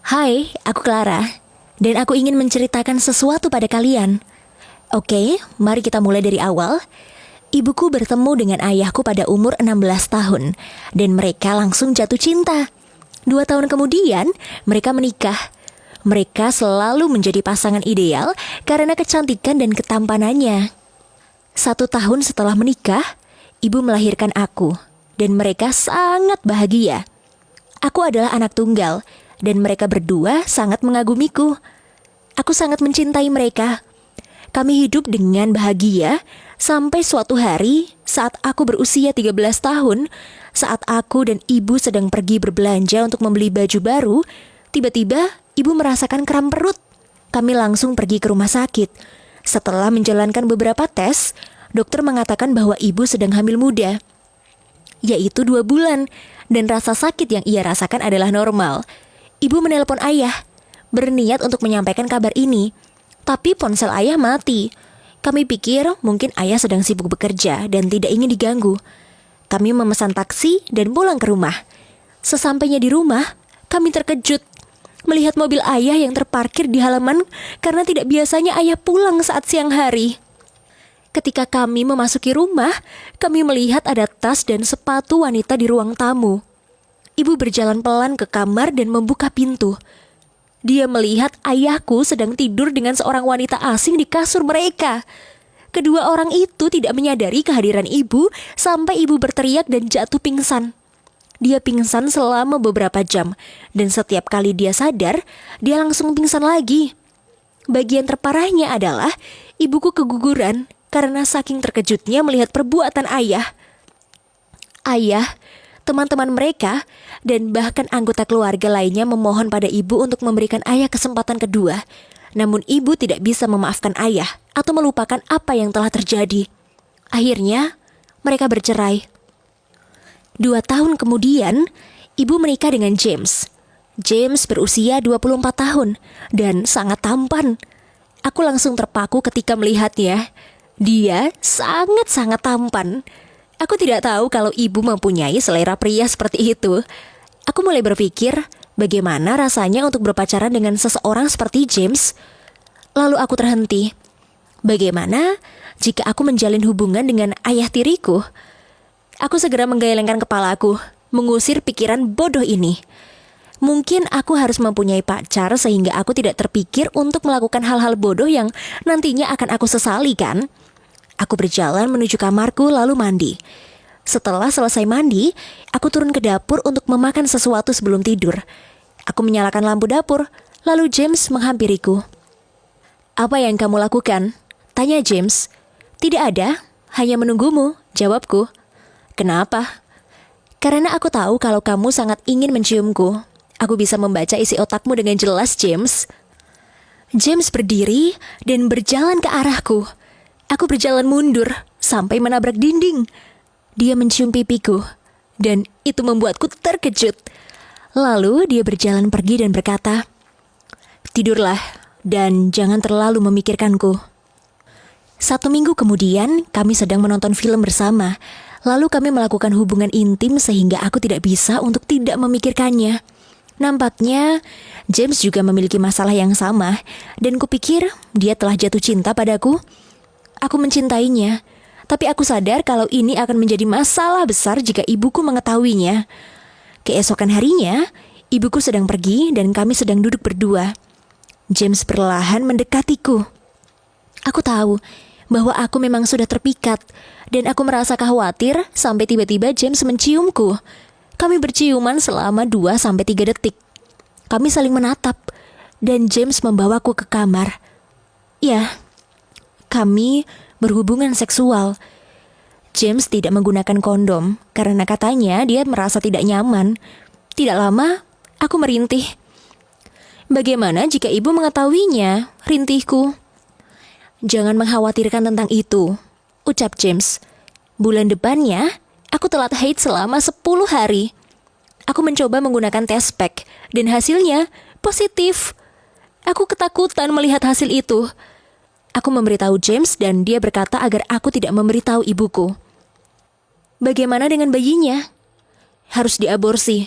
Hai, aku Clara, dan aku ingin menceritakan sesuatu pada kalian. Oke, mari kita mulai dari awal. Ibuku bertemu dengan ayahku pada umur 16 tahun, dan mereka langsung jatuh cinta. 2 tahun kemudian, mereka menikah. Mereka selalu menjadi pasangan ideal karena kecantikan dan ketampanannya. 1 tahun setelah menikah, ibu melahirkan aku, dan mereka sangat bahagia. Aku adalah anak tunggal, dan mereka berdua sangat mengagumiku. Aku sangat mencintai mereka. Kami hidup dengan bahagia sampai suatu hari saat aku berusia 13 tahun, saat aku dan ibu sedang pergi berbelanja untuk membeli baju baru, tiba-tiba ibu merasakan kram perut. Kami langsung pergi ke rumah sakit. Setelah menjalankan beberapa tes, dokter mengatakan bahwa ibu sedang hamil muda, yaitu 2 bulan, dan rasa sakit yang ia rasakan adalah normal. Ibu menelpon ayah, berniat untuk menyampaikan kabar ini, tapi ponsel ayah mati. Kami pikir mungkin ayah sedang sibuk bekerja dan tidak ingin diganggu. Kami memesan taksi dan pulang ke rumah. Sesampainya di rumah, kami terkejut melihat mobil ayah yang terparkir di halaman karena tidak biasanya ayah pulang saat siang hari. Ketika kami memasuki rumah, kami melihat ada tas dan sepatu wanita di ruang tamu. Ibu berjalan pelan ke kamar dan membuka pintu. Dia melihat ayahku sedang tidur dengan seorang wanita asing di kasur mereka. Kedua orang itu tidak menyadari kehadiran ibu sampai ibu berteriak dan jatuh pingsan. Dia pingsan selama beberapa jam, dan setiap kali dia sadar, dia langsung pingsan lagi. Bagian terparahnya adalah ibuku keguguran karena saking terkejutnya melihat perbuatan ayah. Ayah, teman-teman mereka, dan bahkan anggota keluarga lainnya memohon pada ibu untuk memberikan ayah kesempatan kedua. Namun ibu tidak bisa memaafkan ayah atau melupakan apa yang telah terjadi. Akhirnya, mereka bercerai. 2 tahun kemudian, ibu menikah dengan James. James berusia 24 tahun dan sangat tampan. Aku langsung terpaku ketika melihatnya. Dia sangat-sangat tampan. Aku tidak tahu kalau ibu mempunyai selera pria seperti itu. Aku mulai berpikir, bagaimana rasanya untuk berpacaran dengan seseorang seperti James? Lalu aku terhenti. Bagaimana jika aku menjalin hubungan dengan ayah tiriku? Aku segera menggelengkan kepalaku, mengusir pikiran bodoh ini. Mungkin aku harus mempunyai pacar sehingga aku tidak terpikir untuk melakukan hal-hal bodoh yang nantinya akan aku sesali, kan? Aku berjalan menuju kamarku lalu mandi. Setelah selesai mandi, aku turun ke dapur untuk memakan sesuatu sebelum tidur. Aku menyalakan lampu dapur, lalu James menghampiriku. "Apa yang kamu lakukan?" tanya James. "Tidak ada, hanya menunggumu," jawabku. "Kenapa?" "Karena aku tahu kalau kamu sangat ingin menciumku. Aku bisa membaca isi otakmu dengan jelas, James." James berdiri dan berjalan ke arahku. Aku berjalan mundur sampai menabrak dinding. Dia mencium pipiku, dan itu membuatku terkejut. Lalu dia berjalan pergi dan berkata, "Tidurlah dan jangan terlalu memikirkanku." 1 minggu kemudian, kami sedang menonton film bersama. Lalu kami melakukan hubungan intim sehingga aku tidak bisa untuk tidak memikirkannya. Nampaknya James juga memiliki masalah yang sama, dan kupikir dia telah jatuh cinta padaku. Aku mencintainya, tapi aku sadar kalau ini akan menjadi masalah besar jika ibuku mengetahuinya. Keesokan harinya, ibuku sedang pergi dan kami sedang duduk berdua. James perlahan mendekatiku. Aku tahu bahwa aku memang sudah terpikat, dan aku merasa khawatir sampai tiba-tiba James menciumku. Kami berciuman selama 2-3 detik. Kami saling menatap, dan James membawaku ke kamar. Ya, kami berhubungan seksual. James tidak menggunakan kondom karena katanya dia merasa tidak nyaman. Tidak lama, aku merintih. "Bagaimana jika ibu mengetahuinya?" rintihku. "Jangan mengkhawatirkan tentang itu," ucap James. "Bulan depannya, aku telat haid selama 10 hari. Aku mencoba menggunakan test pack dan hasilnya positif. Aku ketakutan melihat hasil itu. Aku memberitahu James dan dia berkata agar aku tidak memberitahu ibuku. Bagaimana dengan bayinya? Harus diaborsi.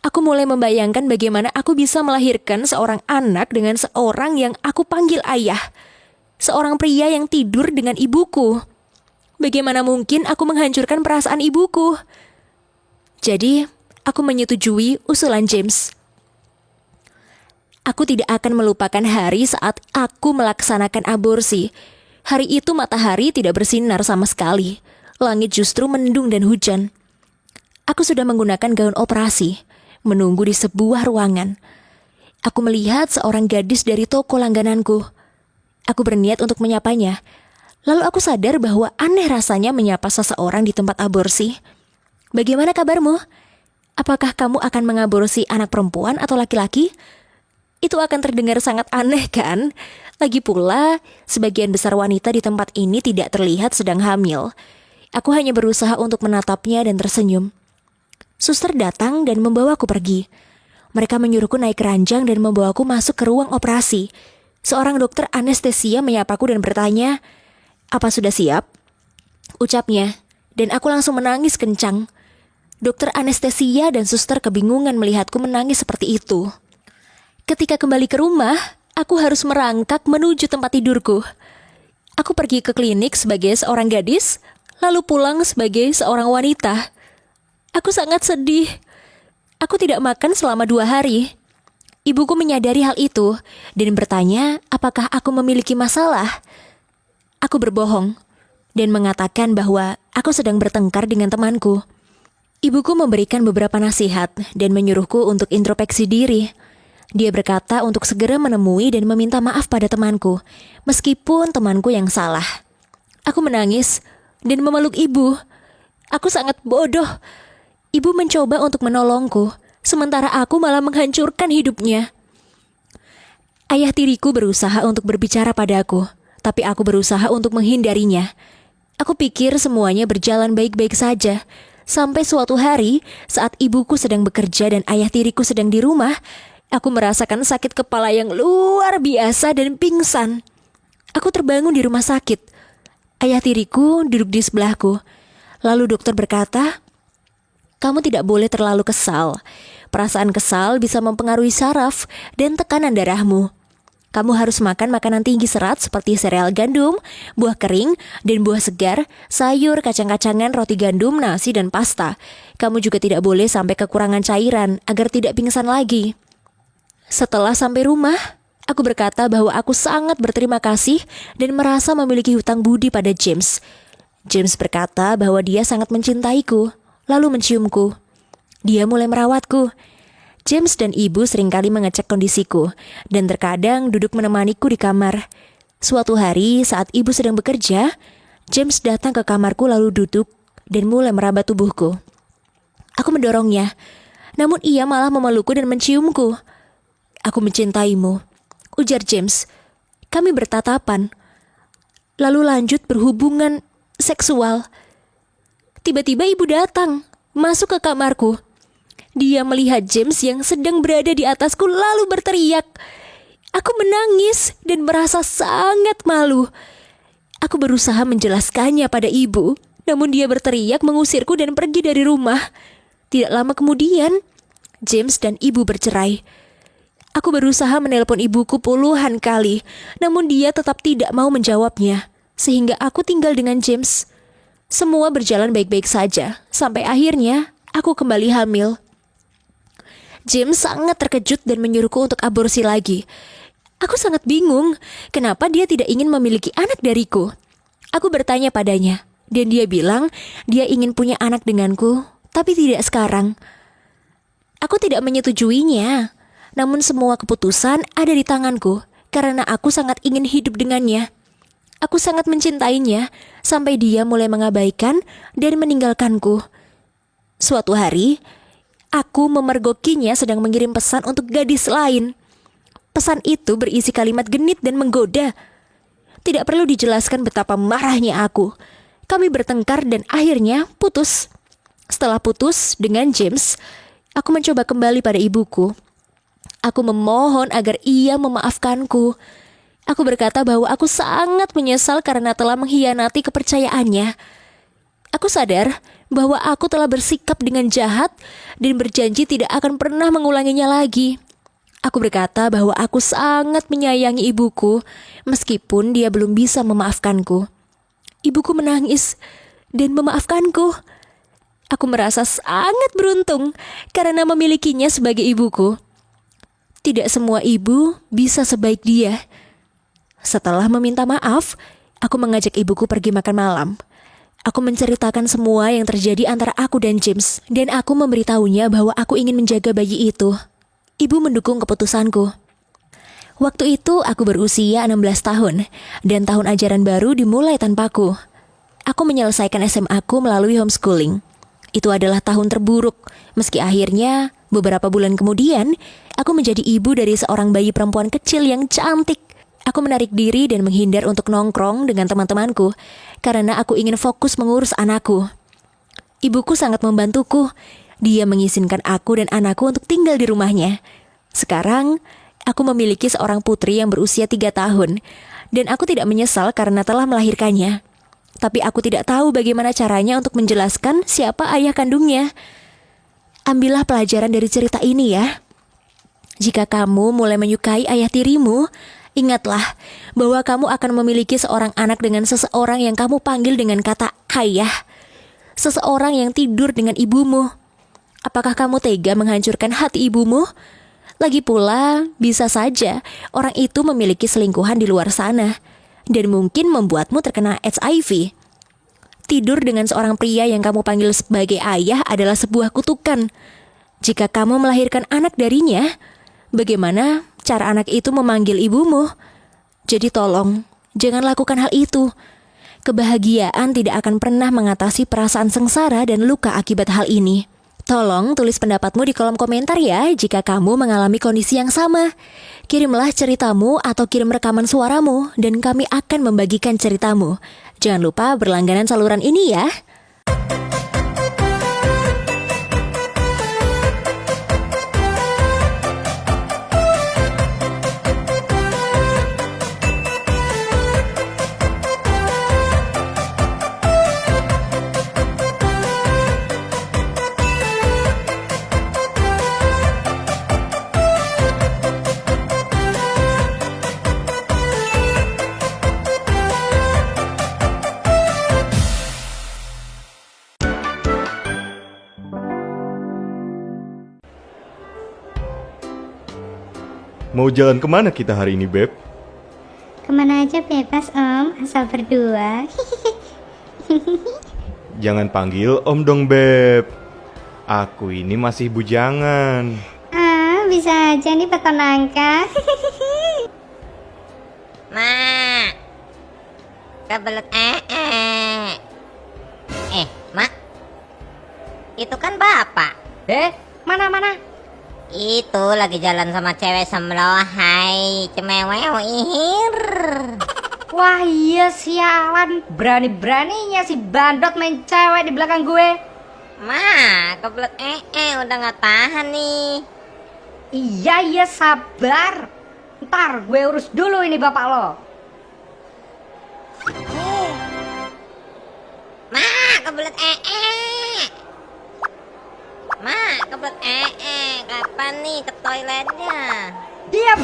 Aku mulai membayangkan bagaimana aku bisa melahirkan seorang anak dengan seorang yang aku panggil ayah. Seorang pria yang tidur dengan ibuku. Bagaimana mungkin aku menghancurkan perasaan ibuku? Jadi, aku menyetujui usulan James. Aku tidak akan melupakan hari saat aku melaksanakan aborsi. Hari itu matahari tidak bersinar sama sekali. Langit justru mendung dan hujan. Aku sudah menggunakan gaun operasi, menunggu di sebuah ruangan. Aku melihat seorang gadis dari toko langgananku. Aku berniat untuk menyapanya. Lalu aku sadar bahwa aneh rasanya menyapa seseorang di tempat aborsi. Bagaimana kabarmu? Apakah kamu akan mengaborsi anak perempuan atau laki-laki? Itu akan terdengar sangat aneh kan? Lagi pula, sebagian besar wanita di tempat ini tidak terlihat sedang hamil. Aku hanya berusaha untuk menatapnya dan tersenyum. Suster datang dan membawaku pergi. Mereka menyuruhku naik keranjang dan membawaku masuk ke ruang operasi. Seorang dokter anestesia menyapaku dan bertanya, "Apa sudah siap?" Ucapnya, dan aku langsung menangis kencang. Dokter anestesia dan suster kebingungan melihatku menangis seperti itu. Ketika kembali ke rumah, aku harus merangkak menuju tempat tidurku. Aku pergi ke klinik sebagai seorang gadis, lalu pulang sebagai seorang wanita. Aku sangat sedih. Aku tidak makan selama 2 hari. Ibuku menyadari hal itu dan bertanya apakah aku memiliki masalah. Aku berbohong dan mengatakan bahwa aku sedang bertengkar dengan temanku. Ibuku memberikan beberapa nasihat dan menyuruhku untuk introspeksi diri. Dia berkata untuk segera menemui dan meminta maaf pada temanku, meskipun temanku yang salah. Aku menangis dan memeluk ibu. Aku sangat bodoh. Ibu mencoba untuk menolongku, sementara aku malah menghancurkan hidupnya. Ayah tiriku berusaha untuk berbicara padaku, tapi aku berusaha untuk menghindarinya. Aku pikir semuanya berjalan baik-baik saja, sampai suatu hari saat ibuku sedang bekerja dan ayah tiriku sedang di rumah, aku merasakan sakit kepala yang luar biasa dan pingsan. Aku terbangun di rumah sakit. Ayah tiriku duduk di sebelahku. Lalu dokter berkata, "Kamu tidak boleh terlalu kesal. Perasaan kesal bisa mempengaruhi saraf dan tekanan darahmu. Kamu harus makan makanan tinggi serat seperti sereal gandum, buah kering, dan buah segar, sayur, kacang-kacangan, roti gandum, nasi, dan pasta. Kamu juga tidak boleh sampai kekurangan cairan agar tidak pingsan lagi." Setelah sampai rumah, aku berkata bahwa aku sangat berterima kasih dan merasa memiliki hutang budi pada James. James berkata bahwa dia sangat mencintaiku, lalu menciumku. Dia mulai merawatku. James dan ibu seringkali mengecek kondisiku, dan terkadang duduk menemaniku di kamar. Suatu hari saat ibu sedang bekerja, James datang ke kamarku lalu duduk dan mulai meraba tubuhku. Aku mendorongnya, namun ia malah memelukku dan menciumku. "Aku mencintaimu," ujar James. Kami bertatapan, lalu lanjut berhubungan seksual. Tiba-tiba ibu datang, masuk ke kamarku. Dia melihat James yang sedang berada di atasku lalu berteriak. Aku menangis dan merasa sangat malu. Aku berusaha menjelaskannya pada ibu, namun dia berteriak mengusirku dan pergi dari rumah. Tidak lama kemudian, James dan ibu bercerai. Aku berusaha menelpon ibuku puluhan kali, namun dia tetap tidak mau menjawabnya, sehingga aku tinggal dengan James. Semua berjalan baik-baik saja, sampai akhirnya aku kembali hamil. James sangat terkejut dan menyuruhku untuk aborsi lagi. Aku sangat bingung, kenapa dia tidak ingin memiliki anak dariku. Aku bertanya padanya, dan dia bilang dia ingin punya anak denganku, tapi tidak sekarang. Aku tidak menyetujuinya. Namun semua keputusan ada di tanganku karena aku sangat ingin hidup dengannya. Aku sangat mencintainya sampai dia mulai mengabaikan dan meninggalkanku. Suatu hari, aku memergokinya sedang mengirim pesan untuk gadis lain. Pesan itu berisi kalimat genit dan menggoda. Tidak perlu dijelaskan betapa marahnya aku. Kami bertengkar dan akhirnya putus. Setelah putus dengan James, aku mencoba kembali pada ibuku. Aku memohon agar ia memaafkanku. Aku berkata bahwa aku sangat menyesal karena telah mengkhianati kepercayaannya. Aku sadar bahwa aku telah bersikap dengan jahat dan berjanji tidak akan pernah mengulanginya lagi. Aku berkata bahwa aku sangat menyayangi ibuku meskipun dia belum bisa memaafkanku. Ibuku menangis dan memaafkanku. Aku merasa sangat beruntung karena memilikinya sebagai ibuku. Tidak semua ibu bisa sebaik dia. Setelah meminta maaf, aku mengajak ibuku pergi makan malam. Aku menceritakan semua yang terjadi antara aku dan James, dan aku memberitahunya bahwa aku ingin menjaga bayi itu. Ibu mendukung keputusanku. Waktu itu aku berusia 16 tahun, dan tahun ajaran baru dimulai tanpaku. Aku menyelesaikan SMA-ku melalui homeschooling. Itu adalah tahun terburuk, meski akhirnya beberapa bulan kemudian, aku menjadi ibu dari seorang bayi perempuan kecil yang cantik. Aku menarik diri dan menghindar untuk nongkrong dengan teman-temanku, karena aku ingin fokus mengurus anakku. Ibuku sangat membantuku. Dia mengizinkan aku dan anakku untuk tinggal di rumahnya. Sekarang, aku memiliki seorang putri yang berusia 3 tahun, dan aku tidak menyesal karena telah melahirkannya. Tapi aku tidak tahu bagaimana caranya untuk menjelaskan siapa ayah kandungnya. Ambillah pelajaran dari cerita ini ya. Jika kamu mulai menyukai ayah tirimu, ingatlah bahwa kamu akan memiliki seorang anak dengan seseorang yang kamu panggil dengan kata ayah. Seseorang yang tidur dengan ibumu. Apakah kamu tega menghancurkan hati ibumu? Lagi pula, bisa saja orang itu memiliki selingkuhan di luar sana dan mungkin membuatmu terkena HIV. Tidur dengan seorang pria yang kamu panggil sebagai ayah adalah sebuah kutukan. Jika kamu melahirkan anak darinya, bagaimana cara anak itu memanggil ibumu? Jadi tolong, jangan lakukan hal itu. Kebahagiaan tidak akan pernah mengatasi perasaan sengsara dan luka akibat hal ini. Tolong tulis pendapatmu di kolom komentar ya jika kamu mengalami kondisi yang sama. Kirimlah ceritamu atau kirim rekaman suaramu dan kami akan membagikan ceritamu. Jangan lupa berlangganan saluran ini ya. Mau jalan kemana kita hari ini, Beb? Kemana aja bebas om, asal berdua. Jangan panggil Om dong, Beb. Aku ini masih bujangan. Ah, bisa aja nih beton nangka. Mak, kebelet Mak, itu kan bapak. Mana? Itu lagi jalan sama cewek semlohai, cemeweo ihir. Wah iya sialan, berani-beraninya si bandot main cewek di belakang gue. Mak, kebelet udah gak tahan nih. Iya sabar. Ntar gue urus dulu ini bapak lo. Mak, kebelet Mak, kebelet kapan nih ke toiletnya? Diam.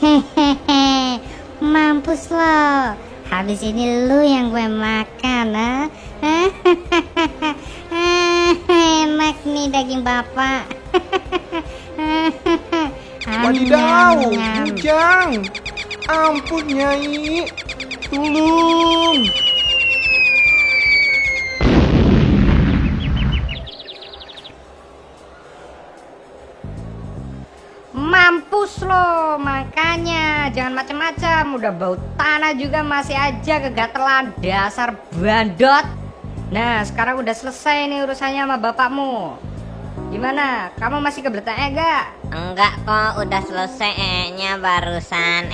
Hehehe, mampus lo. Habis ini lu yang gue makan, ah. Enak nih daging bapak. Wadidaw, Nyam, nyam. bujang. Ampun, Nyai. Tolong. Mampus lo, makanya jangan macam-macam. Udah bau tanah juga masih aja kegatelan, dasar bandot. Nah sekarang udah selesai nih urusannya sama bapakmu. Gimana, kamu masih kebelet gak? Enggak kok, udah selesai nya barusan.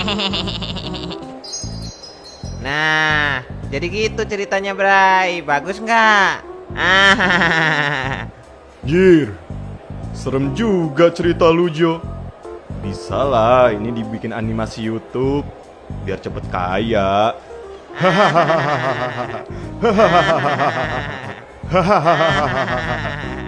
Nah, jadi gitu ceritanya, Bray. Bagus nggak? Ah. Jir, serem juga cerita lu Jo. Bisa lah ini dibikin animasi YouTube biar cepet kaya. Hahaha.